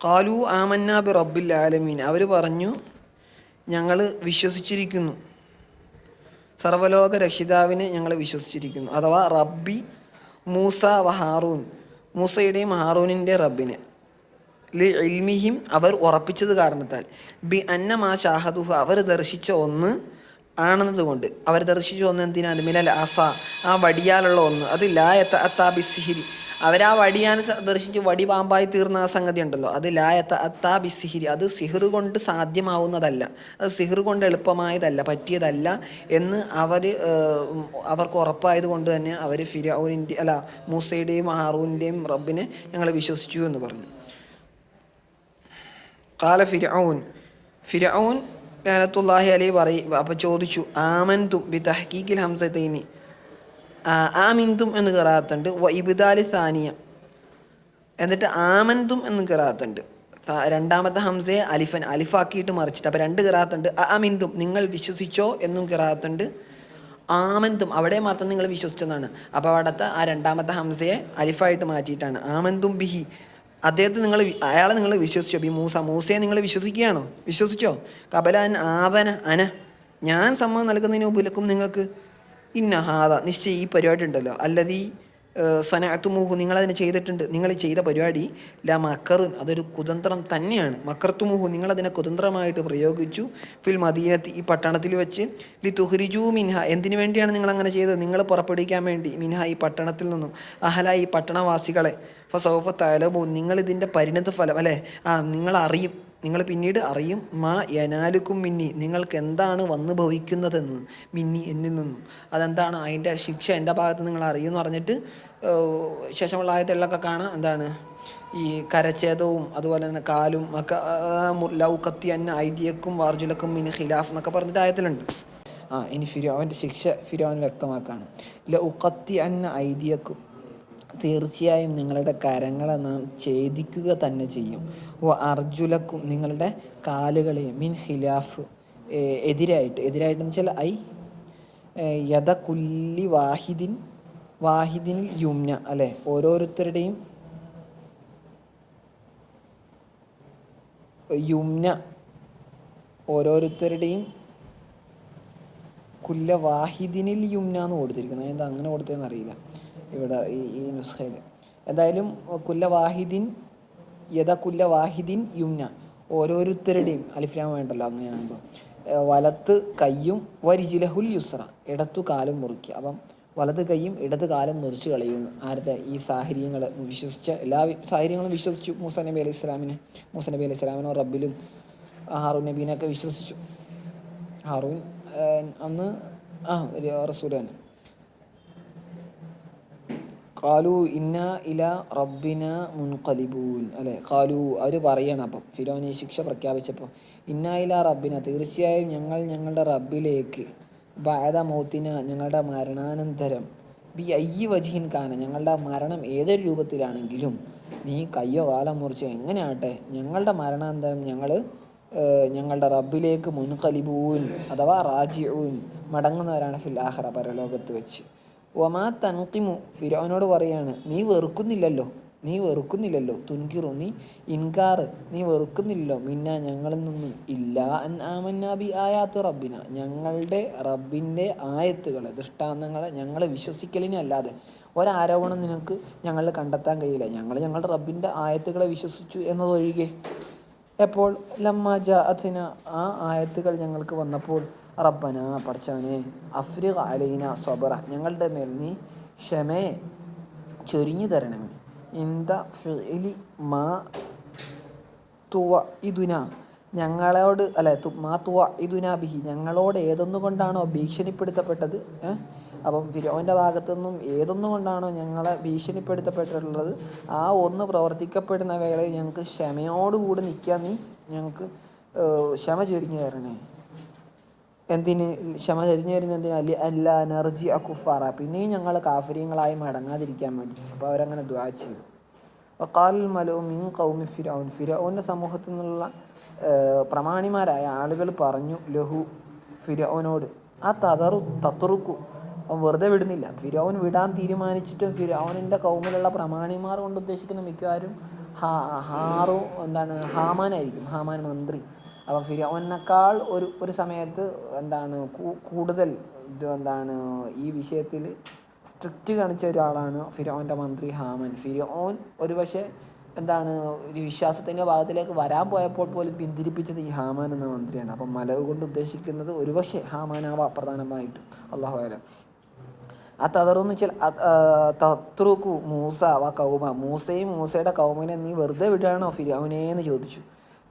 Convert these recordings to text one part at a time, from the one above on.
ഖാലു ആമന്നാ B റബ്ബിൽ ആലമീൻ, അവർ പറഞ്ഞു ഞങ്ങൾ വിശ്വസിച്ചിരിക്കുന്നു, സർവ്വലോക രക്ഷിതാവിനെ ഞങ്ങൾ വിശ്വസിച്ചിരിക്കുന്നു. അഥവാ റബ്ബി മൂസ വ ഹാറൂൻ, മൂസയുടെയും ഹാറൂനിൻ്റെ റബ്ബിനെ, ലി ഇൽമിഹിം അവർ ഉറപ്പിച്ചത് കാരണത്താൽ, ബി അന്നമാ ഷാഹദുഹു അവർ ദർശിച്ച ഒന്ന് ആണെന്നതുകൊണ്ട്. അവർ ദർശിച്ച ഒന്ന് എന്തിനാണ്? മിനൽ അസ ആ വടിയാലുള്ള ഒന്ന്, അത് ലായത്ത അത്താബി സിഹിരി അവരാ വടിയാൻ ദർശിച്ച് വടി പാമ്പായി തീർന്ന ആ സംഗതി ഉണ്ടല്ലോ, അത് ലായത്ത അത്താബി സിഹിരി അത് സിഹിർ കൊണ്ട് സാധ്യമാവുന്നതല്ല, അത് സിഹിർ കൊണ്ട് എളുപ്പമായതല്ല, പറ്റിയതല്ല എന്ന് അവർക്ക് ഉറപ്പായത് കൊണ്ട് തന്നെ അവർ ഫിർഔനിൻ്റെ മൂസയുടെയും ഹാറൂനിൻ്റെയും റബ്ബിനെ ഞങ്ങൾ വിശ്വസിച്ചു എന്ന് പറഞ്ഞു. ഖാല ഫിർഔൻ ലഅനത്തുല്ലാഹി അലൈഹി അപ്പോൾ ചോദിച്ചു, ആമൻതും ബി തഹ്കീഖിൽ ഹംസതൈനി, ആമിൻതും എന്ന് ഖിറാഅത്തുണ്ട്, വ ഇബ്ദാലി സാനിയ, എന്നിട്ട് ആമൻതും എന്ന് ഖിറാഅത്തുണ്ട്, രണ്ടാമത്തെ ഹംസയെ അലിഫാക്കിയിട്ട് മറിച്ചിട്ട്. അപ്പോൾ രണ്ട് ഖിറാഅത്തുണ്ട്, ആമിൻതും നിങ്ങൾ വിശ്വസിച്ചോ എന്നും ഖിറാഅത്തുണ്ട്, ആമൻതും അവിടെ മാത്രം നിങ്ങൾ വിശ്വസിച്ചെന്നാണ്. അപ്പോൾ അവിടുത്തെ ആ രണ്ടാമത്തെ ഹംസയെ അലിഫായിട്ട് മാറ്റിയിട്ടാണ് ആമൻതും ബിഹി, അദ്ദേഹത്തെ അയാളെ നിങ്ങൾ വിശ്വസിച്ചോ, ബി മൂസയെ നിങ്ങൾ വിശ്വസിച്ചോ? കബലാൻ ആവന അന ഞാൻ സമ്മതം നൽകുന്നതിന് മുമ്പിലേക്കും നിങ്ങൾക്ക് ഇന്ന ഹാദ നിശ്ചയം ഈ പരിപാടി ഉണ്ടല്ലോ, അല്ലതീ സനഅത്തുമുഹു നിങ്ങളതിനെ ചെയ്തിട്ടുണ്ട്, നിങ്ങൾ ചെയ്ത പരിപാടി ല മക്കറുൻ അതൊരു കുതന്ത്രം തന്നെയാണ്, മക്കർത്തുമുഹു നിങ്ങളതിനെ കുതന്ത്രമായിട്ട് പ്രയോഗിച്ചു, ഫിൽ മദീനത്ത് ഈ പട്ടണത്തിൽ വെച്ച്, ലി തുഹ്രിജു മിൻഹ എന്തിനു വേണ്ടിയാണ് നിങ്ങൾ അങ്ങനെ ചെയ്തത്? നിങ്ങൾ പുറപ്പെടുവിക്കാൻ വേണ്ടി, മിൻഹ ഈ പട്ടണത്തിൽ നിന്നും, അഹല ഈ പട്ടണവാസികളെ, ഫസൗഫ തഅലമൂൻ നിങ്ങളിതിൻ്റെ പരിണിത ഫലം നിങ്ങൾ അറിയും, നിങ്ങൾ പിന്നീട് അറിയും, മാ യനാലുക്കും മിന്നി നിങ്ങൾക്ക് എന്താണ് വന്നു ഭവിക്കുന്നതെന്ന്, മിന്നി എന്നിൽ നിന്നും അതെന്താണ് അതിൻ്റെ ശിക്ഷ എൻ്റെ ഭാഗത്ത് നിങ്ങൾ അറിയുമെന്ന് പറഞ്ഞിട്ട് ശേഷമുള്ള ആയത്തുകളിലൊക്കെ കാണാം എന്താണ് ഈ കരച്ഛേദവും അതുപോലെ തന്നെ കാലും ഒക്കെ, ലൗ കത്തി അന്ന ഐദിയക്കും വാർജുലക്കും മിൻ ഖിലാഫ് എന്നൊക്കെ പറഞ്ഞിട്ട് ആയത്തിലുണ്ട്. ഇനി ഫിർഔൻ്റെ ശിക്ഷ ഫിർഔൻ വ്യക്തമാക്കാണ്. ലൗ കത്തി അന്ന ഐദിയക്കും തീർച്ചയായും നിങ്ങളുടെ കരങ്ങളെ നാം ഛേദിക്കുക തന്നെ ചെയ്യും, അർജുലക്കും നിങ്ങളുടെ കാലുകളെയും, മിൻ ഖിലാഫ് എതിരായിട്ടെന്ന് വെച്ചാൽ യദ കുല്ലി വാഹിദിൻ യുംന അല്ലെ, ഓരോരുത്തരുടെയും കുല്ല വാഹിദിനിൽ യുംന എന്ന് കൊടുത്തിരിക്കുന്നത്, എന്താ അങ്ങനെ കൊടുത്തതെന്ന് അറിയില്ല ഇവിടെ ഈ നുസ്ഖയിൽ. എന്തായാലും കുല്ല വാഹിദിൻ യുംന ഓരോരുത്തരുടെയും അലിഫ്ലാം വേണ്ടല്ലോ അങ്ങനെയാകുമ്പോൾ, വലത്ത് കയ്യും വരിജിലഹുൽ യുസ്ര ഇടത്തു കാലും മുറിക്കുക. അപ്പം വലത് കൈയും ഇടത് കാലം മുറിച്ച് കളയുന്നു. ആരുടെ? ഈ സാഹചര്യങ്ങൾ വിശ്വസിച്ച എല്ലാ സാഹചര്യങ്ങളും വിശ്വസിച്ചു. മൂസ നബി അലൈഹി സ്വലാമിനോ റബ്ബിലും ഹാറൂൻ നബീനൊക്കെ വിശ്വസിച്ചു. ഹാറൂൻ അന്ന് റസൂൽ തന്നെ. ഖാലു ഇന്ന ഇലാ റബ്ബിന മുൻഖലിബൂൻ അല്ലേ, ഖാലു അവർ പറയണം. അപ്പം ഫിർഔൻ ഈ ശിക്ഷ പ്രഖ്യാപിച്ചപ്പോൾ, ഇന്ന ഇലാ റബ്ബിന തീർച്ചയായും ഞങ്ങൾ ഞങ്ങളുടെ റബ്ബിലേക്ക്, ബഅദ മൗത്തിന ഞങ്ങളുടെ മരണാനന്തരം, ബി അയ്യി വജിഹിൻ കാന ഞങ്ങളുടെ മരണം ഏതൊരു രൂപത്തിലാണെങ്കിലും, നീ കയ്യോ കാലം മുറിച്ചോ എങ്ങനെയാട്ടെ, ഞങ്ങളുടെ മരണാനന്തരം ഞങ്ങളുടെ റബ്ബിലേക്ക് മുൻഖലിബൂൻ അഥവാ റാജിഊൻ മടങ്ങുന്നവരാണ് ഫിൽ ആഖിറ പരലോകത്ത് വെച്ച്. വമാ തൻഖിമു ഫിർഔനോട് പറയാണ്, നീ വെറുക്കുന്നില്ലല്ലോ തുൻകിറു നീ ഇൻകാർ നീ വെറുക്കുന്നില്ലല്ലോ, മിന്ന ഞങ്ങളിൽ നിന്നും, ഇല്ല അൻ ആമന്നാ ബി ആയാത്ത് റബ്ബിന ഞങ്ങളുടെ റബ്ബിൻ്റെ ആയത്തുകളെ ദൃഷ്ടാന്തങ്ങളെ ഞങ്ങൾ വിശ്വസിക്കലിനല്ലാതെ ഒരാരോപണം നിനക്ക് ഞങ്ങൾ കണ്ടെത്താൻ കഴിയില്ല. ഞങ്ങളുടെ റബ്ബിൻ്റെ ആയത്തുകളെ വിശ്വസിച്ചു എന്നതൊഴികെ. എപ്പോൾ? ലമ്മ ജാഅത്തിന ആ ആയത്തുകൾ ഞങ്ങൾക്ക് വന്നപ്പോൾ, റബ്ബന പടച്ചവനെ, അഫ്രിഖ് അലൈന സ്വബറ ഞങ്ങളുടെ മേൽ നീ ക്ഷമയെ ചൊരിഞ്ഞു തരണമേ, ഇന്ദ ഫിഇലി മാ തുവഇദുന ഞങ്ങളോട് മാ തുവഇദുന ബിഹി ഞങ്ങളോട് ഏതൊന്നുകൊണ്ടാണോ ഭീഷണിപ്പെടുത്തപ്പെട്ടത്. അപ്പം ഫിർഔൻ്റെ ഭാഗത്തുനിന്നും ഏതൊന്നുകൊണ്ടാണോ ഞങ്ങളെ ഭീഷണിപ്പെടുത്തപ്പെട്ടിട്ടുള്ളത് ആ ഒന്ന് പ്രവർത്തിക്കപ്പെടുന്ന വേളയിൽ ഞങ്ങൾക്ക് ക്ഷമയോടുകൂടി നിൽക്കാൻ നീ ഞങ്ങൾക്ക് ക്ഷമ ചൊരിഞ്ഞു തരണേ. എന്തിന് ക്ഷമ ചൊരിഞ്ഞു തരുന്ന എന്തിനാ? അല്ല എനർജി കുഫാറ പിന്നെയും ഞങ്ങൾ കാഫര്യങ്ങളായി മടങ്ങാതിരിക്കാൻ വേണ്ടി. അപ്പോൾ അവരങ്ങനെ ദുആ ചെയ്തു. വഖാൽ മലഉ മിൻ ഖൗമി ഫിർഔൻ ഫിർഔൻ്റെ സമൂഹത്തിൽ നിന്നുള്ള പ്രമാണിമാരായ ആളുകൾ പറഞ്ഞു, ലഹു ഫിർഔനോട്, ആ തത്റുക്കു അവൻ വെറുതെ വിടുന്നില്ല. ഫിർഔൻ വിടാൻ തീരുമാനിച്ചിട്ടും ഫിർഔനിൻ്റെ കൗമിലുള്ള പ്രമാണിമാർ കൊണ്ട് ഉദ്ദേശിക്കുന്ന മിക്കവാറും ഹാറു എന്താണ് ഹാമാനായിരിക്കും, ഹാമാൻ മന്ത്രി. അപ്പം ഫിർഔനേക്കാൾ ഒരു സമയത്ത് എന്താണ് കൂടുതൽ എന്താണ് ഈ വിഷയത്തിൽ സ്ട്രിക്റ്റ് കാണിച്ച ഒരാളാണ് ഫിർഔൻ്റെ മന്ത്രി ഹാമാൻ. ഫിർഔൻ ഒരു പക്ഷേ എന്താണ് ഒരു വിശ്വാസത്തിൻ്റെ ഭാഗത്തിലേക്ക് വരാൻ പോയപ്പോൾ പോലും പിന്തിരിപ്പിച്ചത് ഈ ഹാമാൻ എന്ന മന്ത്രിയാണ്. അപ്പം മലവ് കൊണ്ട് ഉദ്ദേശിക്കുന്നത് ഒരുപക്ഷെ ഹാമാനാവാം പ്രധാനമായിട്ടും, അല്ലാഹു അഅലം. ആ തദറെന്ന് വെച്ചാൽ തത്രുക്കു മൂസ വ കൗമ, മൂസയും മൂസയുടെ കൗമിനെ നീ വെറുതെ വിടുകയാണോ ഫിർഔനേന്ന് ചോദിച്ചു.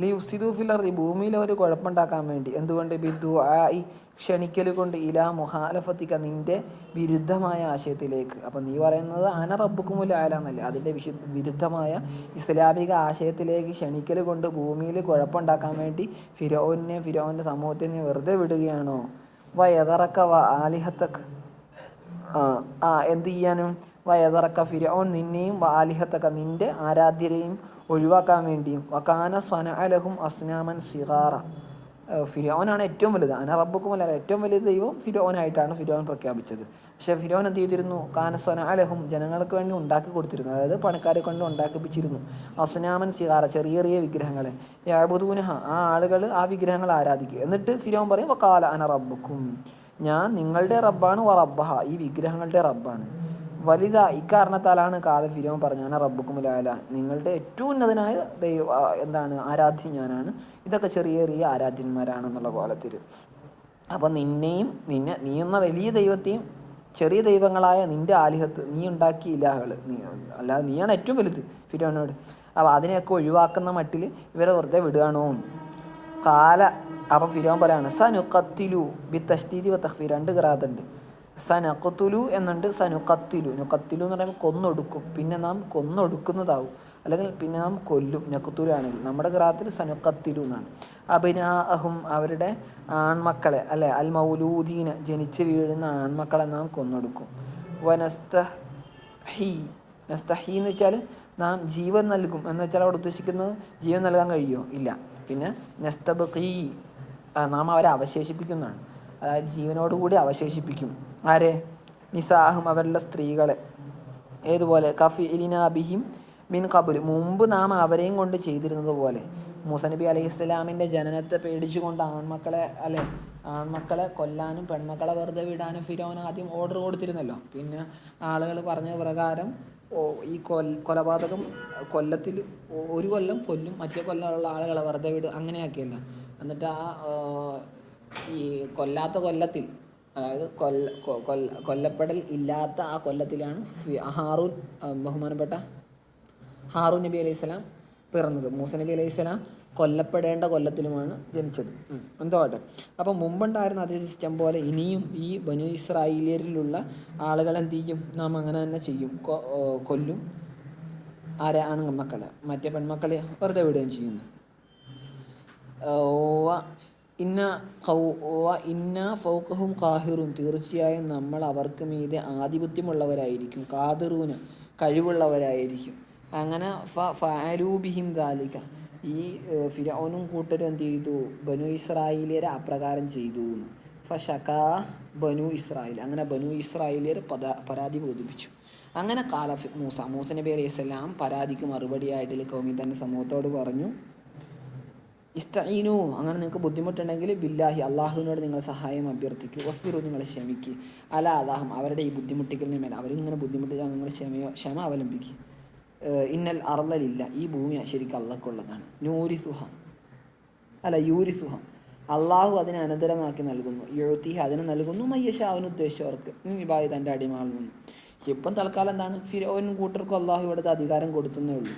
ലി യുഫ്സിദു ഫിൽ അർദി, ഭൂമിയിൽ അവർ കുഴപ്പമുണ്ടാക്കാൻ വേണ്ടി. എന്തുകൊണ്ട്? ബിദ്ദുആഇ, ക്ഷണിക്കൽ കൊണ്ട്, ഇലാ മുഹാലഫത്തിക, നിൻ്റെ വിരുദ്ധമായ ആശയത്തിലേക്ക്. അപ്പം നീ പറയുന്നത് അന റബ്ബുക്കുമുൽ ആല എന്നല്ലേ, അതിൻ്റെ വിരുദ്ധമായ ഇസ്ലാമിക ആശയത്തിലേക്ക് ക്ഷണിക്കൽ കൊണ്ട് ഭൂമിയിൽ കുഴപ്പമുണ്ടാക്കാൻ വേണ്ടി ഫിർഔൻ്റെ സമൂഹത്തെ നീ വെറുതെ വിടുകയാണോ? വയതറക്ക വ ആലിഹത്തക്ക്, എന്ത് ചെയ്യാനും? വയതറക്ക, ഫിർഔൻ നിന്നെയും ആലിഹത്തക്ക, നിൻ്റെ ആരാധ്യരെയും ഒഴിവാക്കാൻ വേണ്ടിയും. വകാന സ്വനഅലഹും അസ്നാമൻ സിഗാറ, ഫിർഔനാണ് ഏറ്റവും വലുത്. അന റബ്ബുക്കുമല്ല, ഏറ്റവും വലിയ ദൈവം ഫിർഔനായിട്ടാണ് ഫിർഔൻ പ്രഖ്യാപിച്ചത്. പക്ഷേ ഫിർഔൻ എന്ത് ചെയ്തിരുന്നു? കാന സ്വനഅലഹും, ജനങ്ങൾക്ക് വേണ്ടി ഉണ്ടാക്കി കൊടുത്തിരുന്നു, അതായത് പണക്കാരെ കൊണ്ട് ഉണ്ടാക്കിപ്പിച്ചിരുന്നു. അസ്നാമൻ സിഗാറ, ചെറിയ ചെറിയ വിഗ്രഹങ്ങളെ. യഅ്ബുദൂനഹ, ആ ആളുകൾ ആ വിഗ്രഹങ്ങൾ ആരാധിക്കും. എന്നിട്ട് ഫിർഔൻ പറയും വഖാല അന റബ്ബുക്കും, ഞാൻ നിങ്ങളുടെ റബ്ബാണ്, വ റബ്ബഹ, ഈ വിഗ്രഹങ്ങളുടെ റബ്ബാണ്. വലുത, ഇക്കാരണത്താലാണ് കാല ഫിർഔൻ പറഞ്ഞു അന റബ്ബുക്കുമുൽ ആല, നിങ്ങളുടെ ഏറ്റവും ഉന്നതനായ എന്താണ് ആരാധ്യം ഞാനാണ്, ഇതൊക്കെ ചെറിയ ചെറിയ ആരാധ്യന്മാരാണെന്നുള്ള കോലത്തിൽ. അപ്പം നീ എന്ന വലിയ ദൈവത്തെയും ചെറിയ ദൈവങ്ങളായ നിൻ്റെ ആലിഹത്ത്, നീ ഉണ്ടാക്കിയ ഇലാഹുകൾ, അല്ലാതെ നീയാണ് ഏറ്റവും വലുത് ഫിർഔനോട്. അപ്പോൾ അതിനെയൊക്കെ ഒഴിവാക്കുന്ന മട്ടിൽ ഇവരെ വെറുതെ വിടുകയാണോ? കാല, അപ്പം ഫിർഔൻ പറയാണ് സനുഖത്തിലു ബി തഷ്ദീദി വ തഖ്ഫീർ, രണ്ട് ഖിറാഅത്തുണ്ട്. സനഖത്തുലു എന്നുണ്ട്, സനുഖത്തിലു. നുഖത്തിലു എന്ന് പറയുമ്പോൾ കൊന്നൊടുക്കും, പിന്നെ നാം കൊന്നൊടുക്കുന്നതാവും, അല്ലെങ്കിൽ പിന്നെ നാം കൊല്ലും. നഖത്തുലു ആണെങ്കിൽ നമ്മുടെ ഖിറാഅത്തിൽ സനുഖത്തിലു എന്നാണ്. അബ്നാഅഹും, അവരുടെ ആൺമക്കളെ, അല്ലെ, അൽ മൗലൂദീന, ജനിച്ച് വീഴുന്ന ആൺമക്കളെ നാം കൊന്നൊടുക്കും. വനസ്തഹി, നസ്തഹി എന്ന് വെച്ചാൽ നാം ജീവൻ നൽകും എന്ന് വെച്ചാൽ അവിടെ ഉദ്ദേശിക്കുന്നത് ജീവൻ നൽകാൻ കഴിയുമോ? ഇല്ല. പിന്നെ നസ്തബ്ഖി, നാം അവരെ അവശേഷിപ്പിക്കുന്നതാണ്, അതായത് ജീവനോടുകൂടി അവശേഷിപ്പിക്കും. ആരെ? നിസാഹും, അവരുടെ സ്ത്രീകളെ. ഏതുപോലെ? കഫി ഇലിനാബിഹിം മിൻ ഖബുൽ, മുമ്പ് നാം അവരെയും കൊണ്ട് ചെയ്തിരുന്നത് പോലെ. മൂസ നബി അലൈഹി ഇസ്ലാമിൻ്റെ ജനനത്തെ പേടിച്ചുകൊണ്ട് ആൺമക്കളെ കൊല്ലാനും പെൺമക്കളെ വെറുതെ വിടാനും ഫിർഔൻ ആദ്യം ഓർഡർ കൊടുത്തിരുന്നല്ലോ. പിന്നെ ആളുകൾ പറഞ്ഞ പ്രകാരം ഈ കൊലപാതകം കൊല്ലത്തിൽ ഒരു കൊല്ലം കൊല്ലും, മറ്റേ കൊല്ലമുള്ള ആളുകളെ വെറുതെ വിടും, അങ്ങനെയൊക്കെയല്ല. എന്നിട്ട് ഈ കൊല്ലാത്ത കൊല്ലത്തിൽ, അതായത് കൊല്ലപ്പെടൽ ഇല്ലാത്ത ആ കൊല്ലത്തിലാണ് ബഹുമാനപ്പെട്ട ഹാറൂൻ നബി അലൈഹി സ്വലാം പിറന്നത്. മൂസ നബി അലൈഹി സ്വലാം കൊല്ലപ്പെടേണ്ട കൊല്ലത്തിലുമാണ് ജനിച്ചത്. എന്തോട്ടെ. അപ്പം മുമ്പുണ്ടായിരുന്ന അതേ സിസ്റ്റം പോലെ ഇനിയും ഈ ബനു ഇസ്രായേലിയരിലുള്ള ആളുകൾ എന്ത് ചെയ്യും? നാം അങ്ങനെ തന്നെ ചെയ്യും, കൊല്ലും. ആൺമക്കളെ, മറ്റേ പെൺമക്കളെ വെറുതെ വിടുകയും ചെയ്യുന്നു. ഇന്ന ഫൗഖഹും ഖാഹിറൂൻ, തീർച്ചയായും നമ്മൾ അവർക്ക് മീതെ ആധിപത്യമുള്ളവരായിരിക്കും. ഖാദിറൂന, കഴിവുള്ളവരായിരിക്കും. അങ്ങനെ ഫഅലൂബിഹിം ദാലിക, ഈ ഫിർഔനും കൂട്ടരും എന്ത് ചെയ്തു? ബനു ഇസ്രായേലിയരെ അപ്രകാരം ചെയ്തു. ഫശകാ ബനു ഇസ്രായേൽ, അങ്ങനെ ബനു ഇസ്രായേലിയർ പരാതി ബോധിപ്പിച്ചു. അങ്ങനെ കാല മൂസ നബി അലൈഹി സ്വലാം പരാതിക്ക് മറുപടിയായിട്ട് കൗമി തൻ്റെ സമൂഹത്തോട് പറഞ്ഞു, ഇസ്തഈനു, അങ്ങനെ നിങ്ങൾക്ക് ബുദ്ധിമുട്ടുണ്ടെങ്കിൽ ബില്ലാഹി, അള്ളാഹുവിനോട് നിങ്ങൾ സഹായം അഭ്യർത്ഥിക്കുക. വസ്ബിറു, നിങ്ങൾ ക്ഷമിക്കുക. അല അല്ലാഹും, അവരുടെ ഈ ബുദ്ധിമുട്ടിക്കലിന് മേലെ, അവരിങ്ങനെ ബുദ്ധിമുട്ടിച്ചാൽ നിങ്ങൾ ക്ഷമ അവലംബിക്കുക. ഇന്നൽ അർളലില്ല, ഈ ഭൂമി ശരിക്കും അള്ളാഹ്ക്കുള്ളതാണ്. യൂരിസുഹ, അള്ളാഹു അതിനെ അനന്തരമാക്കി നൽകുന്നു. യുഅ്തിഹ, അതിനെ നൽകുന്നു. മയ്യശാ, അവന് ഉദ്ദേശിച്ചവർക്ക്. നിബായി, തൻ്റെ അടിമകളിൽ നിന്ന്. ഇപ്പം തൽക്കാലം എന്താണ്? ഫിർഔനും കൂട്ടർക്കും അള്ളാഹു ഇവിടുത്തെ അധികാരം കൊടുത്തുന്നേ ഉള്ളൂ.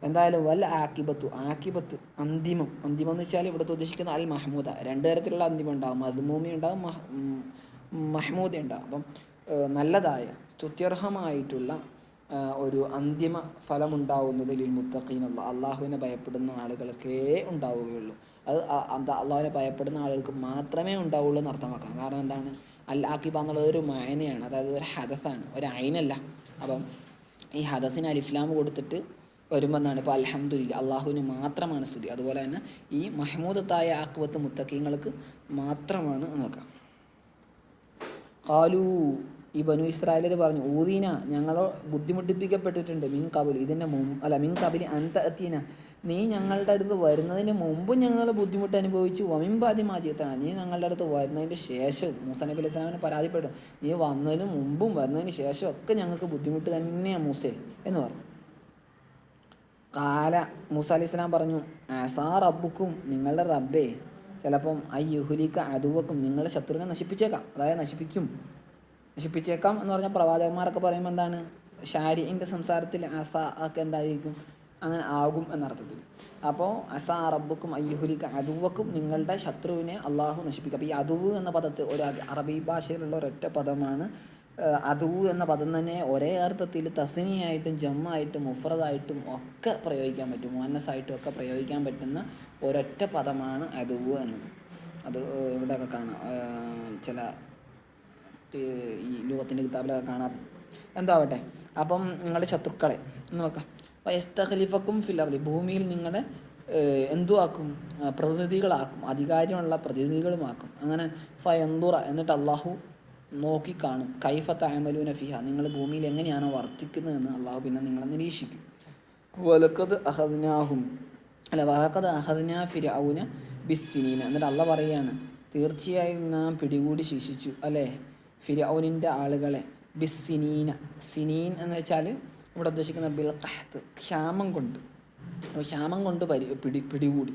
എന്തായാലും ആക്കിബത്ത്, അന്തിമം എന്ന് വെച്ചാൽ ഇവിടുത്തെ ഉദ്ദേശിക്കുന്ന അൽ മഹ്മൂദ. രണ്ട് തരത്തിലുള്ള അന്തിമം ഉണ്ടാകും, മദ്മൂമി ഉണ്ടാകും, മഹ്മൂദ ഉണ്ടാകും. അപ്പം നല്ലതായ സ്തുത്യർഹമായിട്ടുള്ള ഒരു അന്തിമ ഫലമുണ്ടാവുന്നത് ലിൽ മുത്തഖീൻ, അള്ളാഹുവിനെ ഭയപ്പെടുന്ന ആളുകൾക്കേ ഉണ്ടാവുകയുള്ളൂ. അത് അള്ളാഹുവിനെ ഭയപ്പെടുന്ന ആളുകൾക്ക് മാത്രമേ ഉണ്ടാവുള്ളൂ എന്ന് അർത്ഥമാക്കാം. കാരണം എന്താണ്? അൽ ആക്കിബ എന്നുള്ളത് ഒരു മഅനയാണ്, അതായത് ഒരു ഹദസാണ്, ഒരു ഐനല്ല. അപ്പം ഈ ഹദസിന് അലിഫ്ലാം കൊടുത്തിട്ട് വരുമ്പോൾ എന്താണ്? ഇപ്പോൾ അൽഹംദുലില്ലാ, അള്ളാഹുവിന് മാത്രമാണ് സ്തുതി. അതുപോലെ തന്നെ ഈ മഹ്മൂദത്തായ ആഖിബത്ത് മുത്തഖീങ്ങൾക്ക് മാത്രമാണ് നോക്കാം. ഖാലൂ, ഈ ബനു ഇസ്രായേലർ പറഞ്ഞു ഊദീന ഞങ്ങളോ ബുദ്ധിമുട്ടിപ്പിക്കപ്പെട്ടിട്ടുണ്ട് മിൻ കബിൽ ഇതിൻ്റെ മിൻ കബിൽ അന്ത എത്തീന നീ ഞങ്ങളുടെ അടുത്ത് വരുന്നതിന് മുമ്പും ഞങ്ങൾ ബുദ്ധിമുട്ട് അനുഭവിച്ചു വമിൻപാതി മാജിയത്താണ് നീ ഞങ്ങളുടെ അടുത്ത് വരുന്നതിന് ശേഷവും മൂസ നബി അലൈഹി സ്വലാമിനെ പരാതിപ്പെട്ടു നീ വന്നതിന് മുമ്പും വരുന്നതിന് ശേഷവും ഒക്കെ ഞങ്ങൾക്ക് ബുദ്ധിമുട്ട് തന്നെയാണ് മൂസേ എന്ന് പറഞ്ഞു. കാല മൂസ അലൈഹി സ്വലാം പറഞ്ഞു ആസാ റബ്ബുക്കും നിങ്ങളുടെ റബ്ബേ ചിലപ്പം യുഹ്ലിക അദുവക്കും നിങ്ങളുടെ ശത്രുവിനെ നശിപ്പിച്ചേക്കാം, അതായത് നശിപ്പിച്ചേക്കാം എന്ന് പറഞ്ഞാൽ പ്രവാചകന്മാരൊക്കെ പറയുമ്പോൾ എന്താണ് ഷാരിഇൻ്റെ സംസാരത്തിൽ അസ ഒക്കെ എന്തായിരിക്കും അങ്ങനെ ആകും എന്നർത്ഥത്തിൽ. അപ്പോൾ അസാ റബ്ബുക്കും യുഹ്ലിക അദുവക്കും നിങ്ങളുടെ ശത്രുവിനെ അള്ളാഹു നശിപ്പിക്കും. അപ്പോൾ ഈ അദുവ് എന്ന പദത്തിൽ ഒരു അറബി ഭാഷയിലുള്ള ഒരൊറ്റ പദമാണ്. അദുവ് എന്ന പദം തന്നെ ഒരേ അർത്ഥത്തിൽ തസ്നിയായിട്ടും ജമ്മായിട്ടും മുഫ്രദായിട്ടും ഒക്കെ പ്രയോഗിക്കാൻ പറ്റും, മുഅന്നസായിട്ടും ഒക്കെ പ്രയോഗിക്കാൻ പറ്റുന്ന ഒരൊറ്റ പദമാണ് അദുവ് എന്നത്. അത് ഇവിടെയൊക്കെ കാണാം, ചില ഈ ലോകത്തിൻ്റെ കിതാബിലൊക്കെ കാണാം. എന്താവട്ടെ, അപ്പം നിങ്ങളുടെ ശത്രുക്കളെ എന്ന് നോക്കാം. അപ്പോൾ യസ്തഖ്ലിഫക്കും ഫിൽ അർളി ഭൂമിയിൽ നിങ്ങളെ എന്തുവാക്കും പ്രതിനിധികളാക്കും, അധികാരമുള്ള പ്രതിനിധികളുമാക്കും. അങ്ങനെ ഫയന്തുറ എന്നിട്ട് അള്ളാഹു നോക്കിക്കാണും കൈഫ തഅമലൂന ഫിഹ നിങ്ങൾ ഭൂമിയിൽ എങ്ങനെയാണോ വർത്തിക്കുന്നതെന്ന് അള്ളാഹു പിന്നെ നിങ്ങളെ നിരീക്ഷിക്കും. വലഖദ് അഖദ്നാ ഫിർഔന ബിസ്സിനീന എന്നിട്ട് അള്ളാഹ് പറയുകയാണ് തീർച്ചയായും നാം പിടികൂടി ശിക്ഷിച്ചു അല്ലേ ഫിർഔനിൻ്റെ ആളുകളെ ബിസ്സിനീന. സിനീൻ എന്ന് വെച്ചാൽ ഇവിടെ ഉദ്ദേശിക്കുന്ന ബിൽ ഖഹ്ത് ക്ഷാമം കൊണ്ട് പിടികൂടി.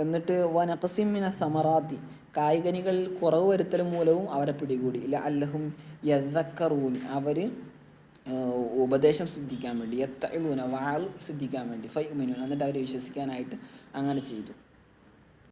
എന്നിട്ട് വനഖസിമിന സമറാത്തി കായികനികളിൽ കുറവ് വരുത്തൽ മൂലവും അവരെ പിടികൂടി. ഇല്ല അല്ലഹും യദക്കറൂൻ അവർ ഉപദേശം സിദ്ധിക്കാൻ വേണ്ടി, യത്തഇലൂന വാൾ സിദ്ധിക്കാൻ വേണ്ടി, ഫയുമിനൂൻ എന്നിട്ട് അവർ വിശ്വസിക്കാനായിട്ട് അങ്ങനെ ചെയ്തു.